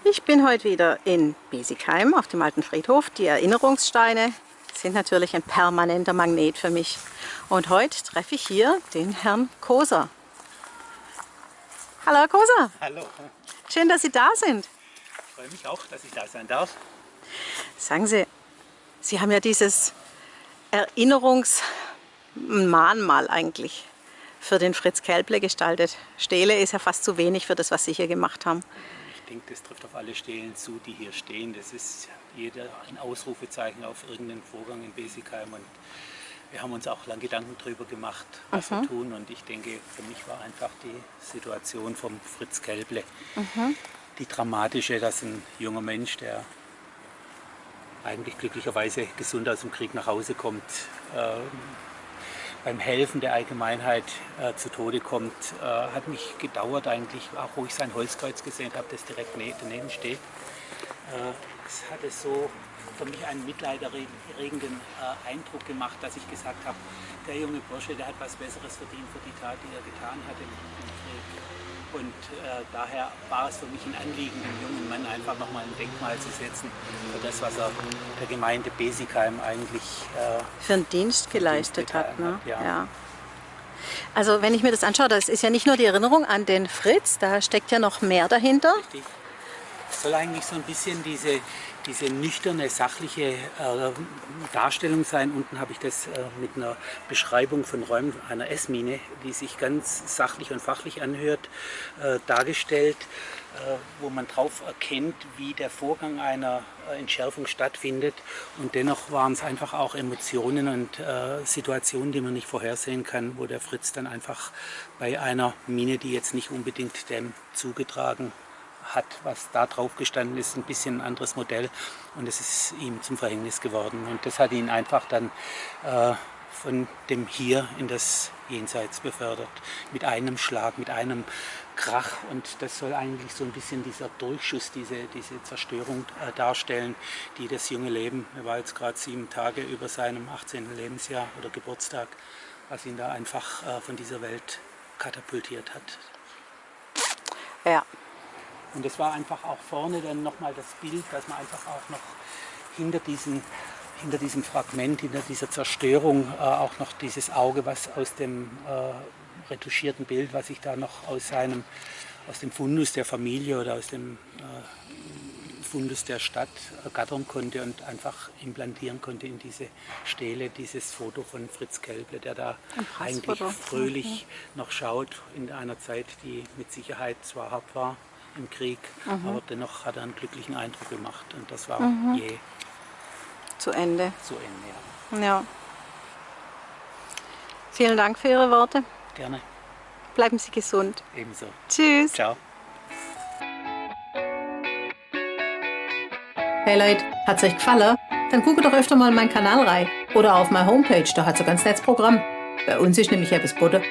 Ich bin heute wieder in Biesigheim auf dem alten Friedhof. Die Erinnerungssteine sind natürlich ein permanenter Magnet für mich. Und heute treffe ich hier den Herrn Koser. Hallo Herr Koser. Hallo. Schön, dass Sie da sind. Ich freue mich auch, dass ich da sein darf. Sagen Sie, Sie haben ja dieses Erinnerungsmahnmal eigentlich für den Fritz Kelble gestaltet. Stele ist ja fast zu wenig für das, was Sie hier gemacht haben. Ich denke, das trifft auf alle Stelen zu, die hier stehen. Das ist jeder ein Ausrufezeichen auf irgendeinen Vorgang in Biesigheim. Und wir haben uns auch lange Gedanken darüber gemacht, was wir tun. Und ich denke, für mich war einfach die Situation vom Fritz Kelble die dramatische, dass ein junger Mensch, der eigentlich glücklicherweise gesund aus dem Krieg nach Hause kommt, beim Helfen der Allgemeinheit zu Tode kommt, hat mich gedauert eigentlich, auch wo ich sein Holzkreuz gesehen habe, das direkt daneben steht. Es hatte so für mich einen mitleiderregenden Eindruck gemacht, dass ich gesagt habe, der junge Bursche, der hat was Besseres verdient für die Tat, die er getan hat im Krieg. Und daher war es für mich ein Anliegen, dem jungen Mann einfach nochmal ein Denkmal zu setzen für das, was er der Gemeinde Biesigheim eigentlich Für einen Dienst geleistet hat. Ne? Ja. Also wenn ich mir das anschaue, das ist ja nicht nur die Erinnerung an den Fritz, da steckt ja noch mehr dahinter. Richtig. Es soll eigentlich so ein bisschen diese nüchterne, sachliche Darstellung sein. Unten habe ich das mit einer Beschreibung von Räumen einer Essmine, die sich ganz sachlich und fachlich anhört, dargestellt, wo man drauf erkennt, wie der Vorgang einer Entschärfung stattfindet. Und dennoch waren es einfach auch Emotionen und Situationen, die man nicht vorhersehen kann, wo der Fritz dann einfach bei einer Mine, die jetzt nicht unbedingt dem zugetragen hat, was da drauf gestanden ist, ein bisschen ein anderes Modell, und es ist ihm zum Verhängnis geworden. Und das hat ihn einfach dann von dem Hier in das Jenseits befördert. Mit einem Schlag, mit einem Krach. Und das soll eigentlich so ein bisschen dieser Durchschuss, diese Zerstörung darstellen, die das junge Leben, er war jetzt gerade 7 Tage über seinem 18. Lebensjahr oder Geburtstag, was ihn da einfach von dieser Welt katapultiert hat. Ja. Und es war einfach auch vorne dann nochmal das Bild, dass man einfach auch noch hinter diesem Fragment, hinter dieser Zerstörung auch noch dieses Auge, was aus dem retuschierten Bild, was ich da noch aus dem Fundus der Familie oder aus dem Fundus der Stadt ergattern konnte und einfach implantieren konnte in diese Stele, dieses Foto von Fritz Kelble, der da eigentlich fröhlich noch schaut in einer Zeit, die mit Sicherheit zwar hart war im Krieg, aber dennoch hat er einen glücklichen Eindruck gemacht, und das war je Zu Ende. zu Ende. Ja. Ja. Vielen Dank für Ihre Worte. Gerne. Bleiben Sie gesund. Ebenso. Tschüss. Ciao. Hey Leute, hat's euch gefallen? Dann guckt doch öfter mal in meinen Kanal rein. Oder auf meine Homepage, da hat's ein ganz nettes Programm. Bei uns ist nämlich etwas Butter.